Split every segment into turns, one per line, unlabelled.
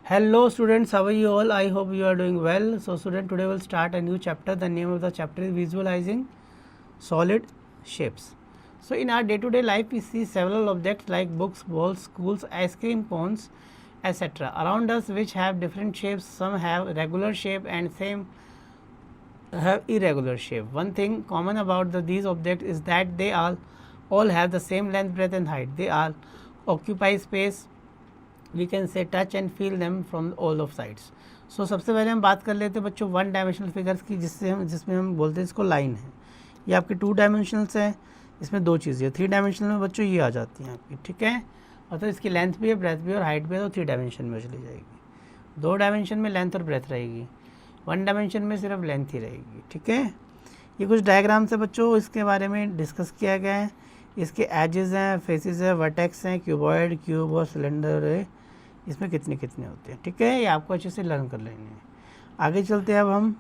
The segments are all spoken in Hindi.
Hello students, how are you all? I hope you are doing well. So student, today we'll start a new chapter. The name of the chapter is visualizing solid shapes. So in our day-to-day life, we see several objects like books, balls, schools, ice cream cones, etc. around us which have different shapes. Some have regular shape and some have irregular shape. One thing common about these objects is that they all have the same length, breadth and height. They all occupy space. We can say touch and feel them from all of sides. So सबसे पहले हम बात कर लेते हैं बच्चों वन डायमेंशनल फिगर्स की, जिसमें हम बोलते हैं इसको लाइन है. ये आपके टू डायमेंशनल्स है, इसमें दो चीज़ें. थ्री डायमेंशनल में बच्चों ये आ जाती हैं आपकी, ठीक है. मतलब इसकी लेंथ भी है, ब्रेथ भी है और हाइट भी है, तो थ्री डायमेंशन में चली जाएगी. दो डायमेंशन में लेंथ और ब्रेथ रहेगी, वन डायमेंशन में सिर्फ लेंथ ही रहेगी, ठीक है. ये कुछ डायग्राम्स है बच्चों, इसके बारे में डिस्कस किया गया है. इसके एजेस हैं, फेसेस है, वर्टेक्स हैं, क्यूबॉइड, क्यूब और सिलेंडर है. इसमें कितने कितने होते हैं, ठीक है. ये आपको अच्छे से लर्न कर लेने हैं. आगे चलते हैं अब हम.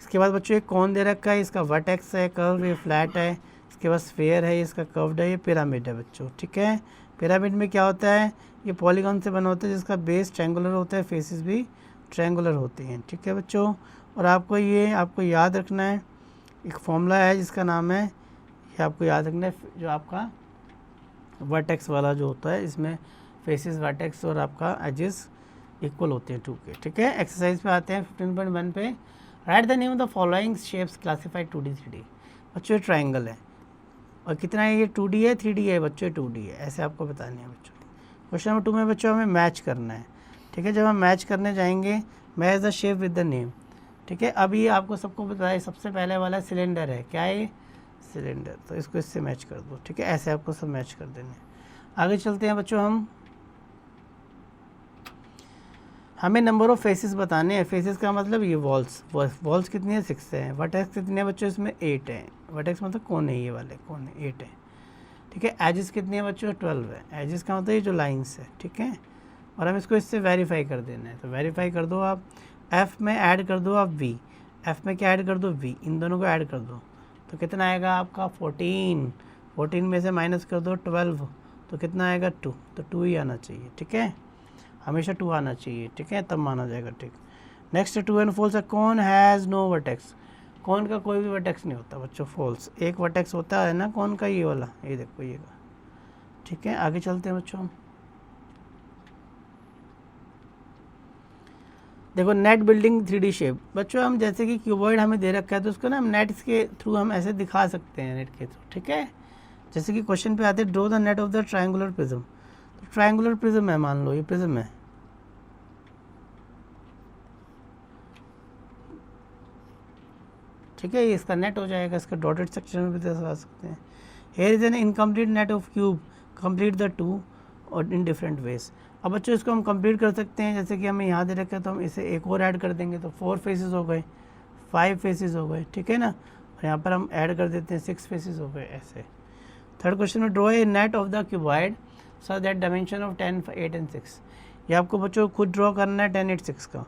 इसके बाद बच्चों एक कौन दे रखा है, इसका वर्टेक्स है, कर्व है, फ्लैट है. इसके बाद स्फेयर है, इसका कर्व्ड है. ये पिरामिड है बच्चों, ठीक है. पिरामिड में क्या होता है, ये पॉलीगॉन से बना होता है जिसका बेस ट्रायंगुलर होता है, फेसेस भी ट्रायंगुलर होते हैं, ठीक है बच्चों. और आपको याद रखना है, एक फॉर्मूला है जिसका नाम है, ये आपको याद रखना है, जो आपका वर्टेक्स वाला जो होता है, इसमें फेसेस, वर्टेक्स और आपका एजेस इक्वल होते हैं 2 के, ठीक है. एक्सरसाइज पे आते हैं 15.1 पे. Right the name of the following shapes classified 2D 3D. बच्चों ये ट्राइंगल है और कितना है, ये 2D है, 3D है बच्चों, 2D है, ऐसे आपको बतानी है बच्चों. क्वेश्चन नंबर 2 में बच्चों हमें मैच करना है, ठीक है. जब हम मैच करने जाएंगे, match the shape with the name, ठीक है. अब ये आपको सबको बताया, सबसे पहले वाला सिलेंडर है, क्या है सिलेंडर, तो इसको इससे मैच कर दो, ठीक है. ऐसे आपको सब मैच कर देने. आगे चलते हैं बच्चों. हमें नंबर ऑफ फेसेस बताने हैं. फेसेस का मतलब ये वॉल्स कितनी है, 6 है. वर्टेक्स कितने हैं बच्चों, इसमें 8 है. वर्टेक्स मतलब कोने, ये वाले कोने 8 है, ठीक है. एजेस कितनी है बच्चों, 12 है. एजेस का मतलब ये जो लाइंस है, ठीक है. और हम इसको इससे वेरीफाई कर देना है, तो वेरीफाई कर दो आप. एफ में ऐड कर दो आप वी, एफ में क्या ऐड कर दो, वी. इन दोनों को ऐड कर दो तो कितना आएगा आपका 14. 14 में से माइनस कर दो 12, तो कितना आएगा 2. तो 2 ही आना चाहिए, ठीक है. हमेशा 2 आना चाहिए, ठीक है, तब माना जाएगा, ठीक. नेक्स्ट ट्रू एंड फॉल्स है. कौन हैज़ नो वर्टेक्स. कौन का कोई भी वर्टेक्स नहीं होता बच्चों, फॉल्स. एक वर्टेक्स होता है ना कौन का, ये वाला, ये देखो ये का, ठीक है. आगे चलते हैं बच्चों. देखो नेट बिल्डिंग 3D शेप. बच्चों हम जैसे कि क्यूबॉइड हमें दे रखा है, तो उसको ना हम नेट के थ्रू हम ऐसे दिखा सकते हैं, नेट के थ्रू, ठीक है. जैसे कि क्वेश्चन पे आते हैं, draw the net of the triangular prism. तो ट्रायंगुलर प्रिज्म है, मान लो ये प्रिज्म है, ठीक है. ये इसका नेट हो जाएगा, इसका डॉटेड सेक्शन में भी दर्शा सकते हैं. Here is an incomplete net of cube, complete the two और इन डिफरेंट वेज. अब बच्चों इसको हम कंप्लीट कर सकते हैं, जैसे कि हमें यहाँ दे रखा है, तो हम इसे एक और ऐड कर देंगे, तो 4 फेसेस हो गए, 5 फेसेस हो गए, ठीक है ना. और यहाँ पर हम ऐड कर देते हैं 6 फेसेस हो गए, ऐसे. थर्ड क्वेश्चन में draw a net of the cuboid so that dimension of 10, 8 and 6. ये आपको बच्चों खुद ड्रॉ करना है 10, 8, 6 का.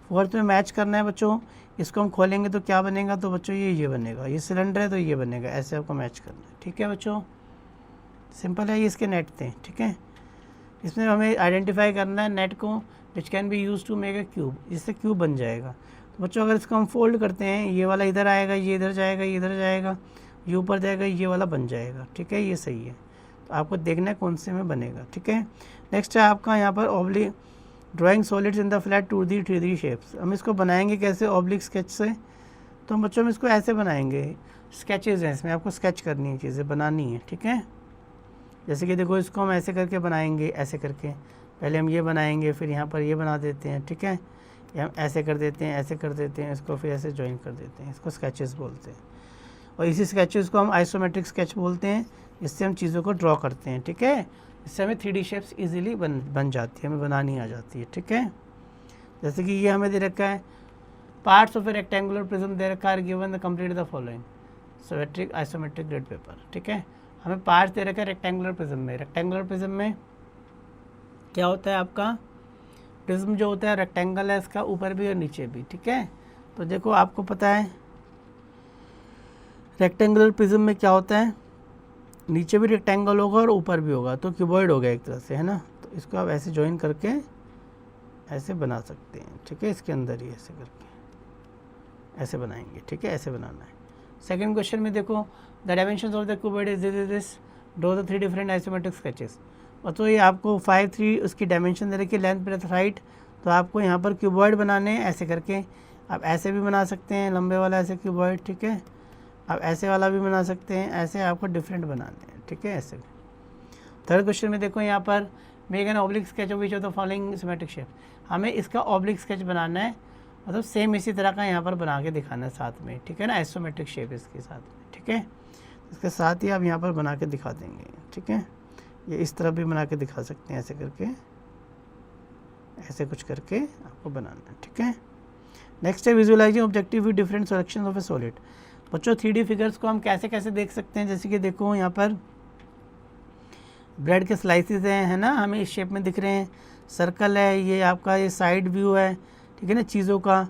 फोर्थ में मैच करना है बच्चों. इसको हम खोलेंगे तो क्या बनेगा, तो बच्चों ये बनेगा, ये सिलेंडर है तो ये बनेगा, ऐसे आपको मैच करना है, ठीक है बच्चों. सिंपल है, ये इसके नेट थे, ठीक है. इसमें हमें आइडेंटिफाई करना है नेट को, which can be use to make a cube, जिससे क्यूब बन जाएगा. तो बच्चों अगर इसको हम फोल्ड करते हैं, ये वाला इधर आएगा, ये इधर जाएगा, ये इधर जाएगा, ये ऊपर जाएगा, ये वाला बन जाएगा, ठीक है. ये सही है, तो आपको देखना है कौन से में बनेगा, ठीक है. नेक्स्ट है आपका यहाँ पर oblique drawing solids in the flat 2D 3D shapes. हम इसको बनाएंगे कैसे, ऑब्लिक स्केच से. तो हम बच्चों हम इसको ऐसे बनाएंगे, स्केचेस हैं इसमें, आपको स्केच करनी है, चीज़ें बनानी है, ठीक है. जैसे कि देखो इसको हम ऐसे करके बनाएंगे, ऐसे करके पहले हम ये बनाएंगे, फिर यहाँ पर ये बना देते हैं, ठीक है. ये हम ऐसे कर देते हैं, ऐसे कर देते हैं, इसको फिर ऐसे ज्वाइन कर देते हैं, इसको स्केचेस बोलते हैं. और इसी स्केचेस को हम आइसोमेट्रिक स्केच बोलते हैं, इससे हम चीज़ों को ड्रॉ करते हैं, ठीक है. इससे हमें 3D शेप्स इजीली बन जाती है, हमें बनानी आ जाती है, ठीक है. जैसे कि ये हमें दे रखा है, parts of a rectangular prism दे रखा है, given the complete the following symmetric isometric grid paper, ठीक है. हमें पार्ट्स दे रखा है रेक्टेंगुलर प्रिज्म में. रेक्टेंगुलर प्रिज्म में क्या होता है, आपका प्रिज्म जो होता है रेक्टेंगल है, इसका ऊपर भी और नीचे भी, ठीक है. तो देखो आपको पता है रेक्टेंगुलर प्रिज्म में क्या होता है, नीचे भी रेक्टेंगल होगा और ऊपर भी होगा, तो क्यूबॉइड हो गया एक तरह से, है ना. तो इसको आप ऐसे ज्वाइन करके ऐसे बना सकते हैं, ठीक है, इसके अंदर ही ऐसे करके ऐसे बनाएंगे, ठीक है, ऐसे बनाना है। सेकंड क्वेश्चन में देखो, the dimensions of the cuboid is this, draw the 3 different isometric sketches. और तो ये आपको 5 3 उसकी डायमेंशन दे रखी है, लेंथ ब्रेथ हाइट। तो आपको यहाँ पर क्यूबॉइड बनाने हैं ऐसे करके। आप ऐसे भी बना सकते हैं, लंबे वाला ऐसे क्यूबॉइड, ठीक है। आप ऐसे वाला भी बना सकते हैं, ऐसे आपको डिफरेंट बनाने हैं, ठीक है, ऐसे भी। थर्ड क्वेश्चन में देखो यहाँ पर, make an oblique sketch of which of the following symmetric shape. हमें इसका ऑब्लिक स्केच बनाना है, मतलब सेम इसी तरह का यहाँ पर बना के दिखाना है साथ में, ठीक है ना, आइसोमेट्रिक शेप इसके साथ में, ठीक है। इसके साथ ही आप यहाँ पर बना के दिखा देंगे, ठीक है। ये इस तरह भी बना के दिखा सकते हैं, ऐसे करके, ऐसे कुछ करके आपको बनाना है, ठीक है। नेक्स्ट है visualising objective with different selection of A solid. बच्चों 3D फिगर्स को हम कैसे कैसे देख सकते हैं, जैसे कि देखो यहाँ पर ब्रेड के स्लाइसिस हैं, है ना, हमें इस शेप में दिख रहे हैं। सर्कल है, ये आपका ये साइड व्यू है, ठीक है ना, चीज़ों का।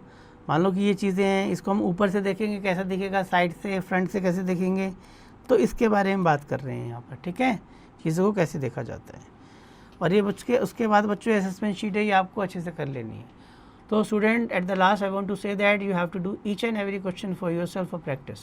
मान लो कि ये चीज़ें हैं, इसको हम ऊपर से देखेंगे कैसा दिखेगा, साइड से, फ्रंट से कैसे देखेंगे, तो इसके बारे में बात कर रहे हैं यहाँ पर, ठीक है, चीज़ों को कैसे देखा जाता है। और ये उसके बाद बच्चों असेसमेंट शीट है, ये आपको अच्छे से कर लेनी है। तो student, at the last I want to say that you have to do each and every question for yourself for practice.